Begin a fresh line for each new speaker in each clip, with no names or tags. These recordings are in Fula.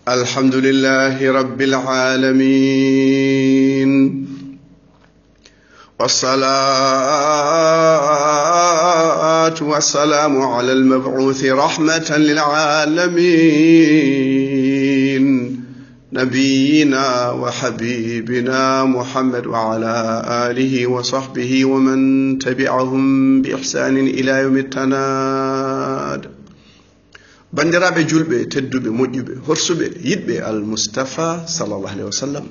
الحمد لله رب العالمين والصلاة والسلام على المبعوث رحمة للعالمين نبينا وحبيبنا محمد وعلى آله وصحبه ومن تبعهم بإحسان إلى يوم التناد. bandiraɓe julɓe tedduɓe moƴƴuɓe horsuɓe yiɗɓe almustafa sallallahu alaihi wasallam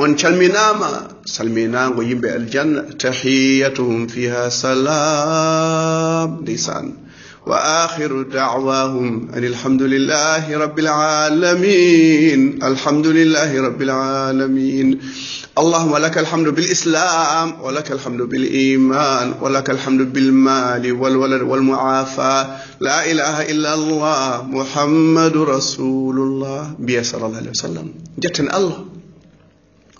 on calminama salminago yimɓe aljanna tahiyatuhum fiha salam lisan wa akhiru da'wahum anil hamdulillahi rabbil alamin alhamdulillahi rabbil alamin. اللهم لك الحمد بالإسلام ولك الحمد بالإيمان ولك الحمد بالمال والولد والمعافاة لا إله إلا الله محمد رسول الله بيا صلى الله عليه وسلم جتن الله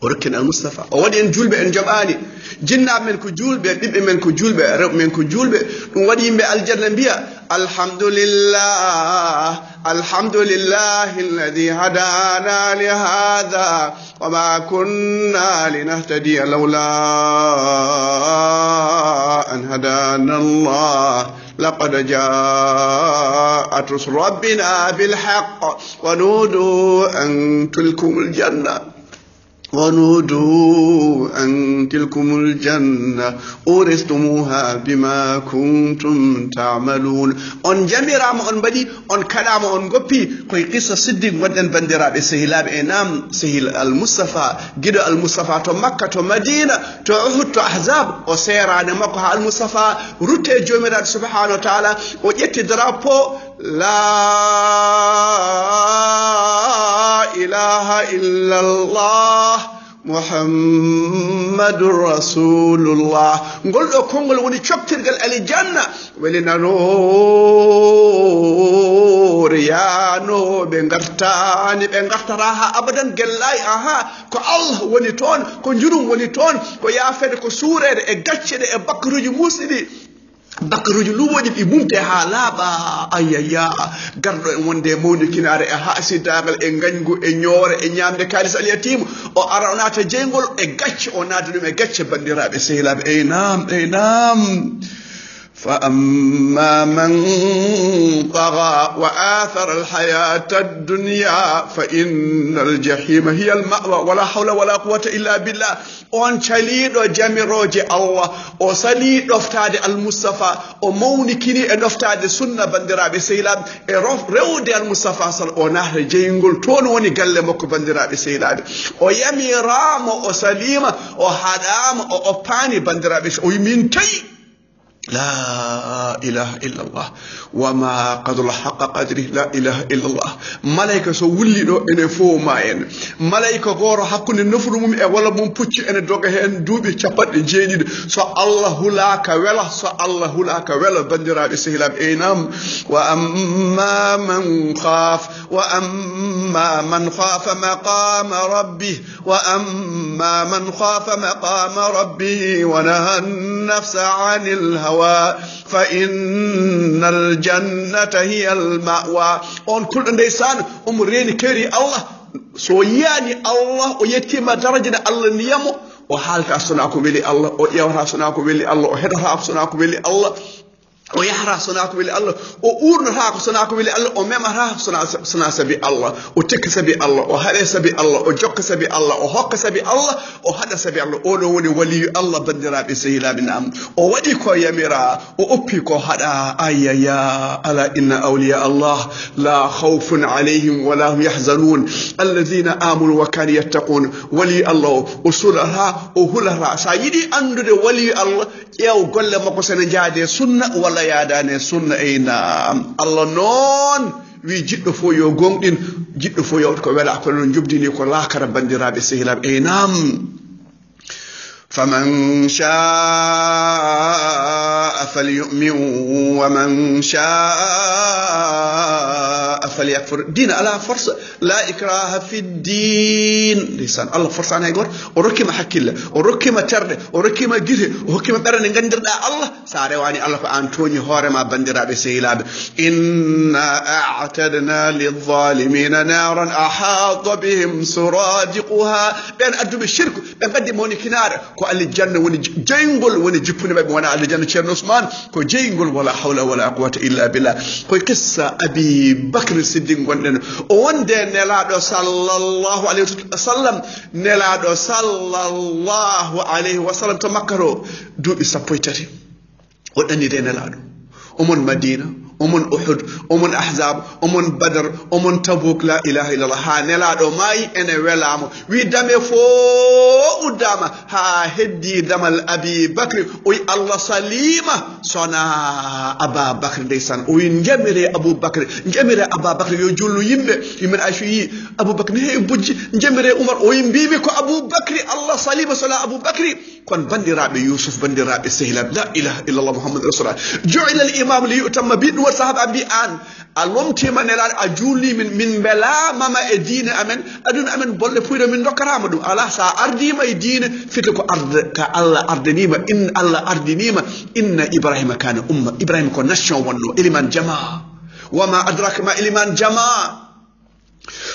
وركن المصطفى وودي ان جولبه ان جباني جناب من كو جولبه بيبه من كو جولبه رب من كو جولبه دون ودي يمبه الجنه بيا الحمد لله الذي هدانا لهذا وما كنا لنهتدي لولا ان هدانا الله لقد جاءت رسل ربنا بالحق ونودوا ان تلكم الجنه تلكم الجنة أورثتموها بما كنتم تعملون. on jamirama on badi on kalama on goppi koy qissa siddiq wadden bandiraɓe sehilaɓe e nam sehil al mustafa gido al mustafa to makka to madina to uhud to ahzab o serane makko ha al mustafa rutte jomiraɗo subhanahu wa ta'ala o ƴetti drapeau la ilaha illa Allah muhammadur rasulullah ngolɗo konngol woni coftirgal alijanna welinanoore yaanoɓe gartani ɓe gartata ha abadan gellay aha ko Allah woni toon ko jurum woni toon ko yaafede ko suurede e gaccede e bakkaruji musɗiɗi bakkaruji luwoɗi ɗi mumte ha laaɓa ayaya garɗo en wonde mawni kinare e hasidagal e gañgu e ñoore e ñamde kalis aliyatima o ara o naata jeygol e gacce o naata ɗum e gacce bandiraɓe sehilaɓe eynam فأما من طغى وآثر الحياة الدنيا فإن الجحيم هي المأوى ولا حول ولا قوة إلا بالله. on caliɗo jamiroje Allah o sali ɗoftade almustafa o mawnikini e ɗoftade sunna bandiraɓe sehilaɓe e rewde almustafa sal o nahata jeygol toon woni galle makko bandiraɓe sehilaɓe o yamirama o salima o haɗama o oppani bandiraɓe o min tawi لا إله إلا الله وما قدر حق قدره لا إله إلا الله. ملائكة سو وليدو ene fo ma en malaika goro hakkunde nofru mum e wala mum pucci ene doga hen duubi capadde jeedide so Allah hulaka wela bandiraɓe sehilaɓe enam wa amma man khaf maqama rabbih wa naha an-nafsa 'anil hawa فإن الجنة هي المأوى. on kulɗo ndeysaan omo reeni keri Allah so yiyani Allah o yettima darajade Allah niyamo o haalta sona ko weli Allah o ƴewata sona ko weli Allah o heɗata sona ko weli Allah o yahra sona ko weli Allah o urnata ko sona ko weli Allah o memata sona sabi Allah o tekka sabi Allah o haɗe sabi Allah o jokka sabi Allah o hokka sabi Allah o haɗa sabi Allah oɗo woni waliyu Allah bandiraɓe sehilaɓe nam o waɗi ko yamira o oppi ko haɗa ayaya ala inna awliya Allah la khawfun alayhim wala hum yahzanun alladhina amanu wa kanu yattaqun. wali Allah o sulata o hulata sa yiɗi andude waliyu Allah ƴeew golle makko sene jaade sunna walla yaadane sunna eyna Allah noon wi jiɗɗo fo yo gonɗin jiɗɗo fo yawta ko wela ko non jobdini ko laakara bandiraɓe sehilaɓe eynam faman sha'a شاء فليؤمن ومن شاء فليكفر دين على فرصة لا إكراه في الدين لسان الله فرصة أنا يقول وركي ما حكي له وركي ما ترد وركي ما جره وركي ما برن نقدر الله ساريواني الله فأنتوني هور ما بندر بسيلاب إنا أعتدنا للظالمين نارا أحاط بهم سرادقها بين أدب الشرك بين قدموني كنار كو الجنة وني جينغول وني جيبوني باب وانا الجنة شيرن عثمان كو جينغول ولا حول ولا قوة إلا بالله كو قصة أبي بكر الصديق وندن وندن نلادو صلى الله عليه وسلم نلادو صلى الله عليه وسلم تمكرو دو إسابويتاتي ودني دي نلادو أمون مدينة أمون أحد أمون أحزاب أمون بدر أمون تبوك لا إله إلا الله ها نلادو ماي أنا ولامو ويدامي فو وداما ها هدي دمال أبي بكر وي الله سليمة صنع أبا بكر ديسان وي نجمري أبو بكر نجمري أبا بكر يجولو يمن أشوي أبو بكر نهي بوجي نجمري عمر وي مبيبي كو أبو بكر الله سليمة صنع أبو بكر كون بندي رابي يوسف بندي رابي سهلاب لا إله إلا الله محمد رسول الله جعل الإمام ليؤتم بيد وصحاب أبي آن ألومتي من الآن أجولي من بلا ماما الدين أمن أدون أمن بول فوير من ركرام دو الله سا أردي ما الدين فتلكو أرض كالله أردنيما إن الله أردنيما إن إبراهيم كان أمة إبراهيم كان نشون ونو إلمان جماعة وما أدراك ما إلمان جماعة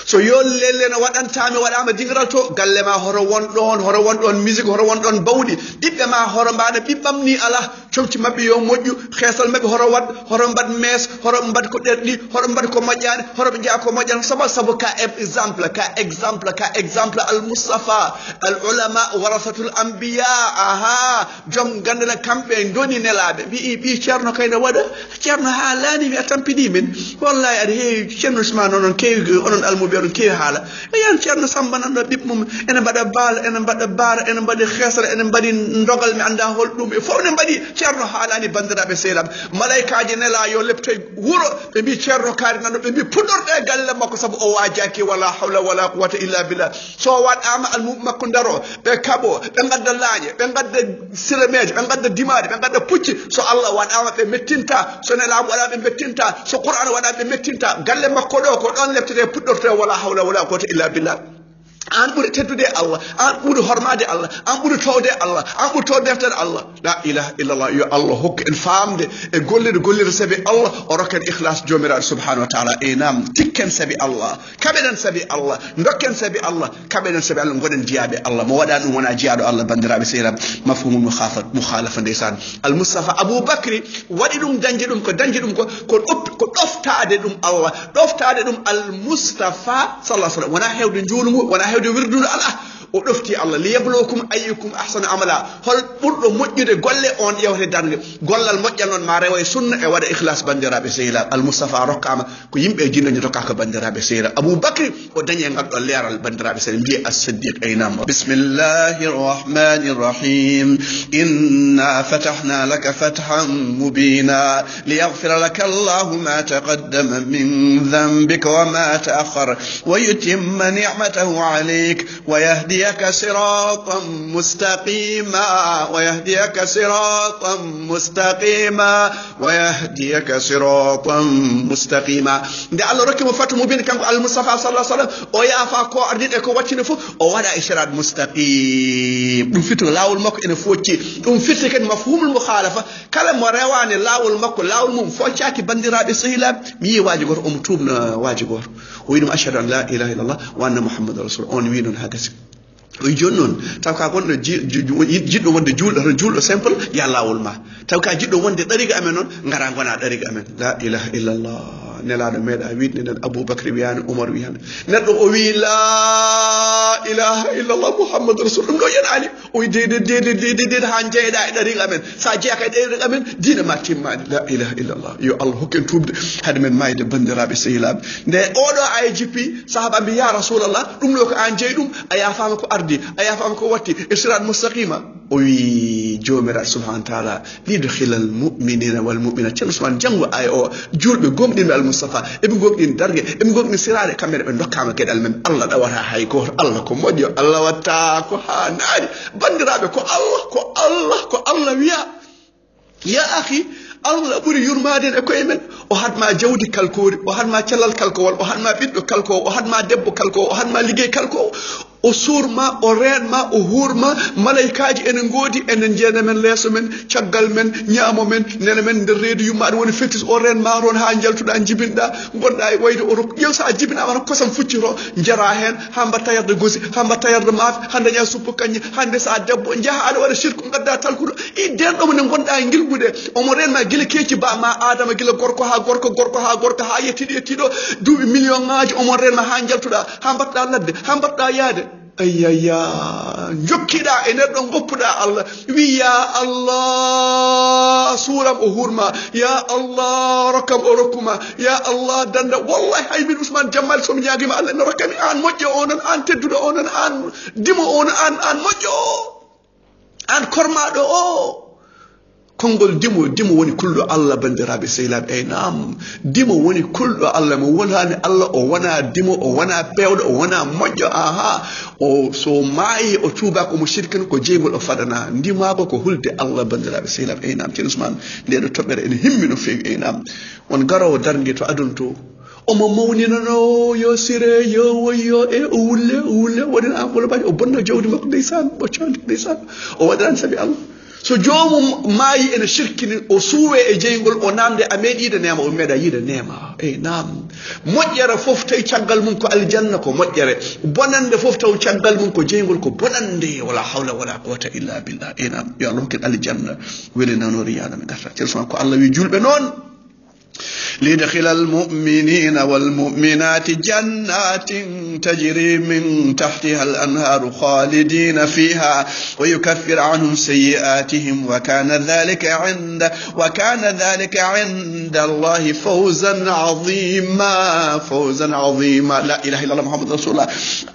so yol lelena wadantami wadama dingiral to galle ma horo won don musique horo won don bawdi bibbe ma horo mbaade bibbam ni ala cowti mabbe yo modju xessal mabbe horo mbad mes horo mbad ko derdi horo mbad ko majjane horo be jaa ko majjan sabu ka exemple al mustafa al ulama warasatul anbiya aha jom gandana kambe doni nelabe bi cerno kayna wada cerno halani mi atampidi min wallahi adi he cerno usman non kewi onon almubiru kewi hala yan cerno samba nan do bib mum ene bada bal ene bada bar ene bada khesra ene badi ndogal mi anda hol dum e fo ne badi cerno halani bandirabe selam malaikaji nela yo leptoy wuro be bi cerno kari nan be bi pudorde galle makko sabu o wajaki wala hawla wala quwwata illa billah so wadama almummakko ndaro be kabo be gadda laaje be gadda siremeje be gadda dimade be gadda pucci so allah wadama be mettinta so nela wala be mettinta so qur'an wala be mettinta galle makko do ko don leptede puddorte wala hawla wala quwwata illa billah an ɓuri teddude Allah an ɓuri hormade Allah an ɓuri towde Allah an ɓuri towde deftere Allah la ilaha illallah yo Allah hokka en famde e gollire sabi Allah o rokken ikhlas jomiraɗo subhanahu wa taala e nam tikken sabi Allah kaɓeɗen sabi Allah dokken sabi Allah kaɓeɗen sabi Allah goɗen jiyaɓe Allah mo waɗa ɗum wona jiyaɗo Allah bandiraɓe sehilam mafhumul mukhalafa ndeysan al mustafa abou bakri waɗi ɗum dañde ɗum ko ɗoftade ɗum Allah ɗoftade ɗum al mustafa sallallahu alaihi wasallam wona hewde juulugu wona hewde wirdul Allah o dofti Allah liyabluwakum ayyukum ahsanu amala hol burdo mojjude golle on yewte darnde gollal mojjal non ma rewa sunna e wada ikhlas bandirabe sehila al mustafa rokkama ko yimbe jinnañu tokkaka bandirabe sehila abou bakri o dañe ngaddo leral bandirabe sehila bi as-siddiq aynam bismillahir rahmanir rahim inna fatahna laka fathan mubina liyaghfira laka Allahu ma taqaddama min dhanbika wa ma ta'akhkhara wa yutimma ni'matahu 'alayk wa yahdi ويهديك صراطا مستقيما دي الله ركي مفاتو مبين كان المصطفى صلى الله عليه وسلم او يافا كو ارديد كو واتيني فو او وادا اشراط مستقيم دum fitu lawul makko ene focci dum fitu ken mafhumul mukhalafa kala mo rewani lawul makko lawul mum foccaki bandirabe sehila mi waji goto tumna waji goto o yidum ashhadu an la ilaha illallah wa anna muhammadar rasul on wi non hagasi o jonnon taw ka gonɗo jiɗɗo wonde julɗo simple ya lawol ma taw ka jiɗɗo wonde ɗariga amen noon ngara gona ɗariga amen la ilaha illallah nelaɗo meeɗa wiɗni nen aboubacry wiyani oumar wiyani neɗɗo o wi la ilaha illallah mouhammadou rasul ɗum ɗo yenani o wi dede ha jeyɗa e ɗariga amen sa jeeyaka e ɗariga amen dina ma timmani la ilaha illallah yo allah hokken tubde hade men mayde bandiraɓe sehilaɓe nde oɗo aya jippi sahaba mbi ya rasulallah ɗum ɗo ko an jeeyi ɗum a yafama ko ardi a yafama ko watti e sirat mustaqima o wi jomiraɗo subhanahu wa taala lidkhila al muminina wal muminat ceerno usman janggo aya o julɓe gomɗinɓe al mustafa eɓe gomɗin dargue eɓe gomɗin sirade kamɓene ɓe dokkama gueɗal men allah ɗawata hay goto allah ko moƴƴo allah watta ko ha naari bandiraɓe ko allah wiya يا أخي الله بوري يرمادين أكوي من وحد ما جودي كالكوري وحد ما تلال كالكول وحد ما بيدو كالكو وحد ما دبو كالكو وحد ما لجي كالكو أسور ما أورين ما أهور ما ملايكاج إن غودي إن جانا من ليس من شغل من نيامو من نن من دريد يمار ون فتس أورين ما رون هانجل تدا نجيبين دا غودا ويد أوروب يوسا جيبين أمانو كسم فوتشرو نجراهن هم بتاير دغوسي هم بتاير ماف هند نيا سوبو كاني هند سا دبو نجاه على ولا شرك غدا تالكو إدين دو من غوندا نجيل بودي أمورين ما جيل كيتي با ما آدم جيل غوركو ها يتيدو دو مليون ناج أمورين ما هانجل تدا هم بتا لد هم بتا ياد أيا جوكيدا إندون غوبدا الله ويا الله سورة أهورما يا الله ركب أوركما يا الله دند والله هاي من عثمان جمال سوم ياغي ما الله ركمي آن موجو أونن آن تدو أونن آن ديمو أونن آن موجو آن كرمادو كونغول ديمو وني كل الله بندرابي سيلاب اي نعم ديمو وني كل الله مو وناني الله او wana ديمو او wana pewdo o wana mojo aha o so mai o tuba ko mushrikin ko jeyngol o fadana ndima ko hulde Allah bandirabe seylam e nam ci Usman de do tobbere en himmino fewi e nam won garawo darngi to adunto o mo mawnina no yo sire yo woyo e ulle wodin am ko baji o bonna jawdi makko deysan bo chandi deysan o wadan sabi Allah so jomum maayi ene shirkini o suwe e jeygol o namde a meeɗiide nema o meeɗa yiide nema ey nam moƴƴere fof tawi caggal mum ko aljanna ko moƴƴere bonande fof taw caggal mum ko jeygol ko bonande wala hawla wala quwata illa billah ey nam yo allah hokkin aljanna weli nanori yana mi garta ceerno ko allah wi julɓe noon ليدخل المؤمنين والمؤمنات جنات تجري من تحتها الأنهار خالدين فيها ويكفر عنهم سيئاتهم وكان ذلك عند الله فوزا عظيما لا إله إلا الله محمد رسول الله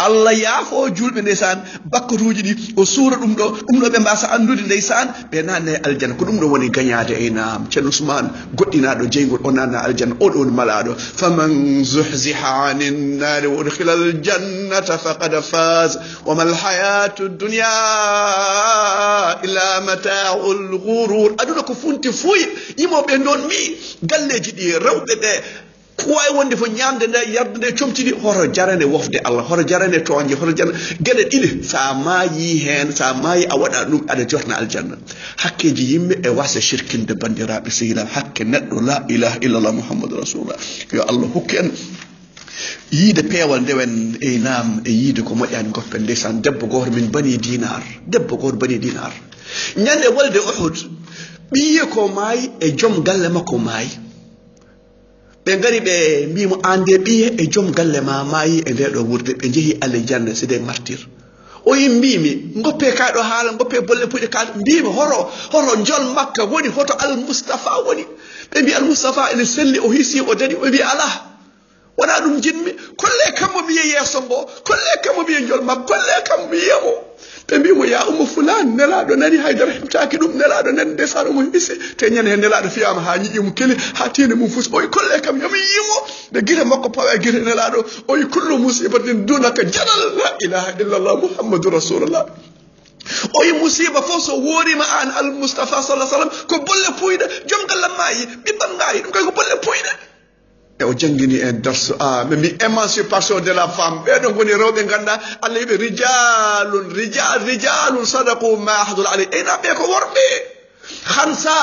الله يافو جول بنيسان بكروجي دي وسورة أمدو بمباسا أندود نيسان بنان الجنة كل أمدو وني غنيادة إنام تشن عثمان قدنا دو جينغول أنانا الجنة أولون ملادو فمن زحزح عن النار وادخل الجنة فقد فاز وما الحياة الدنيا إلا متاع الغرور أدونا كفونتي فوي يمو بندون مي قال لي جدي روضة ده كواي وندي فو ñamde nde yarde nde comtidi hoto jarane wofde Allah hoto jarane toñje hoto jarane gele ɗiɗi sa maayi hen sa maayi a waɗa ɗum aɗa jotna aljanna hakkeji yimɓe e wasa shirkinde bandiraɓe sehilal hakke neɗɗo la ilaha illallah muhammadou rasulullah yo Allah hokki en yiide peewal ndewen e nam e yiide ko moƴƴani goppen ndeysan debbo goto min bani dinar ñande wolde Uhud ɓiye ko maayi e joom galle makko maayi ɓe ngari ɓe mbimo ande ɓiye e joom galle ma maayi e ndeɗo wurde ɓe jeehi aljanna c'est des martyrs o yi mbimi goppe kaɗo haala goppe bolle puɗe kaɗo mbimi horo jol makka woni hoto al mustafa woni ɓe mbi al mustafa ene selli o hisi o dadi ɓe mbi ala wona ɗum jinmi kolle kammo mbiye yesso ngo kolle kammo mbiye jol makka kolle kammo mbiyemo ɓe mbimo ya ummo fulan nelaɗo nani haydara heɓtaki ɗum nelaɗo nani ndesan omo hisse te ñande hen nelaɗo fiyama ha ñiƴimo keli ha tinde mum fusi oyi kolle kam yomi yimo nde guite makko pawa e guite nelaɗo oyi kullu musibatin dunaka jalal la ilaha illallah muhammadou rasulullah oyi musiba fof so worima an al mustafa sallah sallam ko bolle puyɗe joom gallam mayi ɓiɓɓam ngayi ɗum kay ko bolle puyɗe e o jangini en darsu ɓe mbi émancipation de la femme ɓeɗon goni rewɓe ganduɗa Allah yiɓe rijalun sadaqu ma ahadul alay eyna ɓe ko worɓe han sa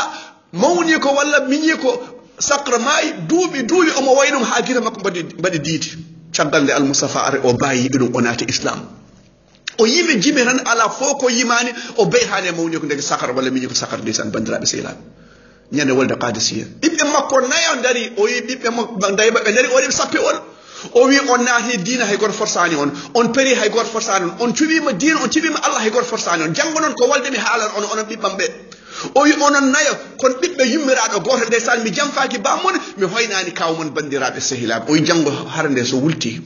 mawni ko walla miñi ko sakra maayi duuɓi omo way ɗum ha guita makko mbaɗi diidi caggal nde almoustapha are o bayi ɗum o naati islam o yimi jimi tan ala fof ko yimani o beyi hane mawni ko ndege sakara walla miñi ko sakara ndeysan bandiraɓe sehilaɓe ñande wolde qadisiya ɓiɓɓe makko nayo dari o yi ɓiɓɓe dayi maɓɓe dari o waɗi sappe on o wi on naati diina hay goto forsani on peri hay goto forsani on cuɓima diina on cuɓima Allah hay goto forsani on janggo noon ko walde mi haalan onon ɓiɓɓam ɓe o wi onon nayo kono ɓiɓɓe yummiraɗo goto ndeysan mi jamfaki bammon mi hoynani kawmon bandiraɓe sehilaɓe o wi janggo hara nde so wulti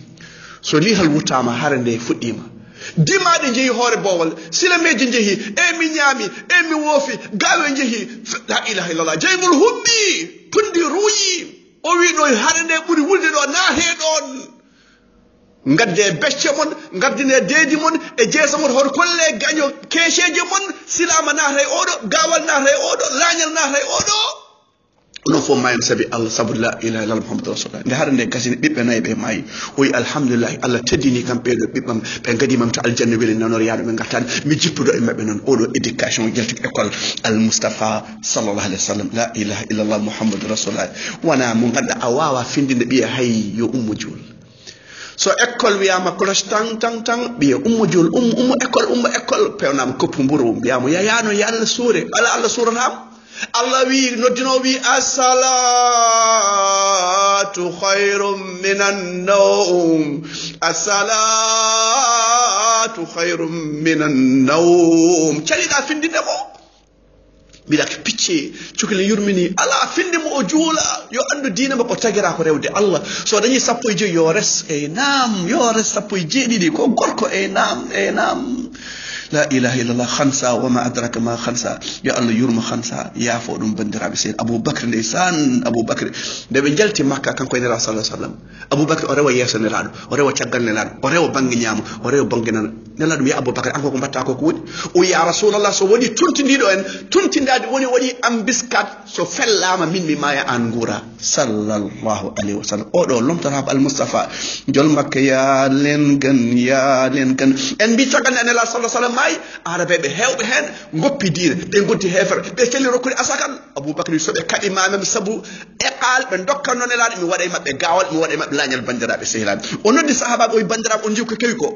so lihal wuttama hara nde fuɗɗima dimaɗe jeehi hoore bowal silameje jeehi mi ñaami mi woofi gawe jeehi la ilaha illallah jeygol huɓɓi pundi ruuyi o wi ɗo hare nde ɓuuri wulde ɗo naate ɗon ngadde becce mon ngardine deedi mon e jeesa mon hor kolle gaño keeceje mon silama naata e oɗo gawal naata e oɗo lañal naata e oɗo non fo mayen sabi Allah sabu la ilaha illallah muhammadur rasulullah nde hade nde gasini ɓiɓɓe nayi ɓe maayi o wi alhamdulillah Allah teddini kam ɓeɗo ɓiɓɓam ɓe gadimam to aljanna weli nanor yaaɗo ɓe gartani mi jippuɗo e maɓɓe noon oɗo éducation jaltuki école al Mustafa sallallahu alayhi wa sallam la ilaha illallah muhammadur rasulullah wona mo ganduɗa a wawa findinde ɓiya hay yo ummo juul so école wiyama cloche tang tang tang ɓiya ummo juul ummo école pewnama koppu mburu mbiyamo yayano ya Allah suure ala Allah suuratama Allah wi noddino wi as-salatu khairum minan nawm as-salatu khairum minan nawm calida findinde mo bila picce cukile yurmini ala finde mo o juula yo andu diina makko tagira ko rewde Allah so dañi sappo e joyi yo res e nam yo res sappo e jeeɗiɗi ko gorko e nam لا إله إلا الله خمسة وما أدرك ما خمسة يا الله يرمى خمسة يا فودم بندر بسير أبو بكر لسان أبو بكر ده بنجلتي مكة كان كوين الله صلى الله عليه وسلم أبو بكر أروى ياسر نلاد أروى تشغل نلاد أروى بنج نيام أروى بنج نلاد يا أبو بكر أنكو كم بتأكل كود ويا رسول الله سودي تونتين ديدوين تونتين داد وني أمبسكات سو فلا ما من ما يا أنغورا صلى الله عليه وسلم أولو لم تراب المصطفى جل مكة يا لينغن إن بيتشغل نلاد صلى الله عليه وسلم may arabe be hewbe hen ngoppi diine be gotti hefer be celli rokuri asakan Abubakar sobe kadi mamam sabu eqal be dokkanno nelade mi waday mabbe gawal mi waday mabbe lañal bandirabe sehilabe o noddi sahaba o bandirabe on jikko kewi ko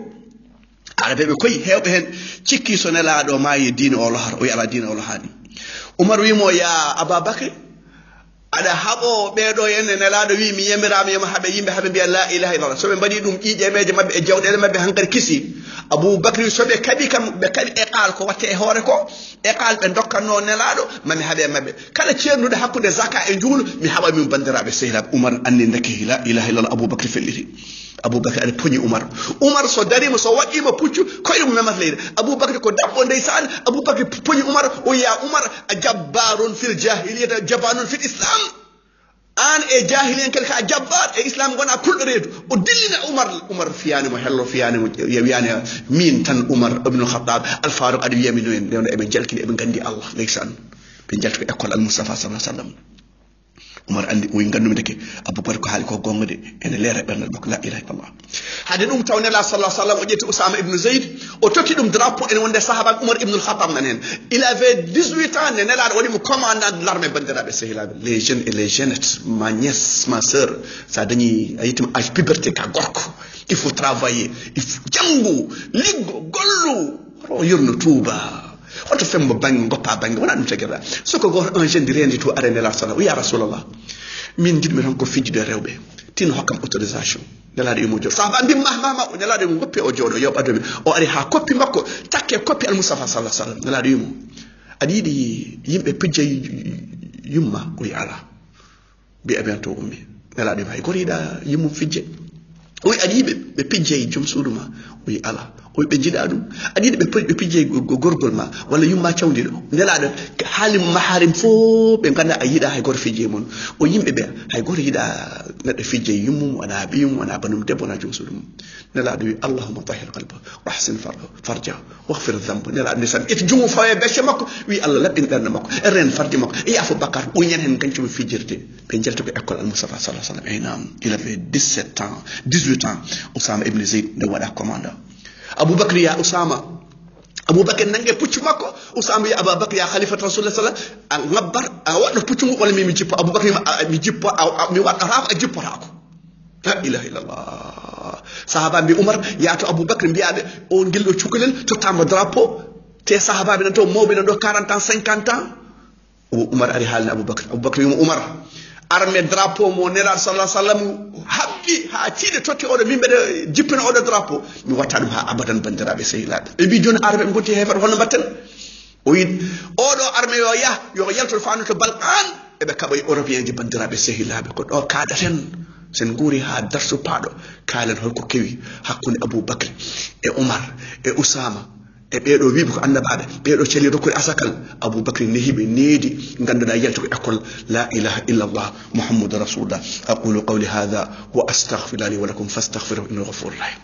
arabe be koy hewbe hen cikki so nelado mayi diine o lohar o yala diine o lohani Umar wi mo ya Abubakar ada habo beedo yenne nelado wi mi yemirama yema habe yimbe habe biya la ilaha illallah so be badi dum ƴiƴemeje mabbe e jawdele mabbe hankar kisi Abu Bakr sobe kadi kam be kadi eqal ko watte e hoore ko eqal be dokkanno nelado mami habe mabbe kala ceernude hakkude zakat e njulu mi haba mi bandirabe sehlab Umar anni ndake la ilaha illallah Abu Bakr felliti Abu Bakr ari poñi Umar so darima so waɗima puccu koye ɗum memat leydi Abu Bakr ko dabbo ndeysan Abu Bakr poñi Umar o ya Umar jabbarun fil jahiliyata jabbanun fil islam an e jahiliyen kel ka jabbar e islam gona kulɗo reedu o dillina Umar fiyani mo hello fiyani mo wiyani min tan Umar ibn al-Khattab al-Faruq adi wiyami no en newno eɓe jalkini eɓe gandi Allah leysan ɓe jaltuko école al-Mustafa sallallahu alaihi wasallam Umar andi o ngandumi deke Abubakar ko haali ko gongode ene leera bernal makko la ilaha illallah hade dum tawne la sallallahu alaihi wasallam o jetti Usama ibn Zayd o tokki dum drapeau ene wonde sahaba Umar ibn al-Khattab nan hen il avait 18 ans ne nelaado woni mo commandant de l'armée bandirabe sehilabe les jeunes et les jeunettes ma nièce ma sœur ça dañi ayitim âge puberté ka gorko il faut travailler il faut jangu liggo gollu ro yurno touba Oto fembo bangi ngoppa bangi wona dum tegera soko go un jeune di rendi to arene la sala ya rasulullah min jidmi tan ko fijjude rewbe tin hokkam autorisation nelade mo jor sahaba andi mahmama o nelade mo goppi o jodo yobadomi o ari ha koppi makko takke koppi al mustafa sallallahu alaihi wasallam nelade mo adidi yimbe pijje yumma o yala bi abento ummi nelade bay gorida yimu fijje o adibe be pijje jum suduma o ala o be jida dum adide be pijje gorgol ma wala yumma cawdi do nelado halim maharim fo be ganda ayida hay gor fijje mon o yimbe be hay gor yida neddo fijje yummum wana biyum wana banum debbo na jum sudum nelado wi allahumma tahhir qalba wa ahsin farja waghfir dhanba nelado nisam et jumu fawe becce makko wi allah labbin berne makko ren fardi makko e afu bakar o nyen hen kancum fijirde be jelto ko école al mustafa sallallahu alaihi wasallam il avait 17 ans 18 ans Usama ibn Zayd de wada commandant Abu Bakr ya Usama Abu Bakr nange puccu makko Usama ya Abu Bakr ya khalifa rasulullah sallallahu alaihi wasallam ngabbar a waddo puccu wala mi jippo Abu Bakr mi jippo mi wadda raaf a jippo raako la ilaha illallah sahaba bi Umar ya to Abu Bakr biyabe o ngildo cukalel to tammo drapeau te sahaba bi nan to mawbe nan do 40 ans 50 ans Umar ari halna Abu Bakr yum Umar armée drapeau mo nela sallallahu alaihi wasallam habbi ha tiide totti odo mimbe de jippina odo drapeau mi watta dum ha abadan bandirabe sehilabe e bi joni armée be gonti hefer hono batten o yid odo armée yo yalto faanu to Balkan e be kabo européen ji bandirabe sehilabe ko do kaadaten sen guri ha darsu paado kalen holko kewi hakkunde Abu Bakr e Umar e Usama e beedo wiibe ko annabaade beedo celi rokuri asakal Abu Bakr nehibe needi ganduda yalto école la ilaha illa Allah muhammadur rasulullah aqulu qawli hadha wa astaghfiru li wa lakum fastaghfiruhu innahu ghafurur rahim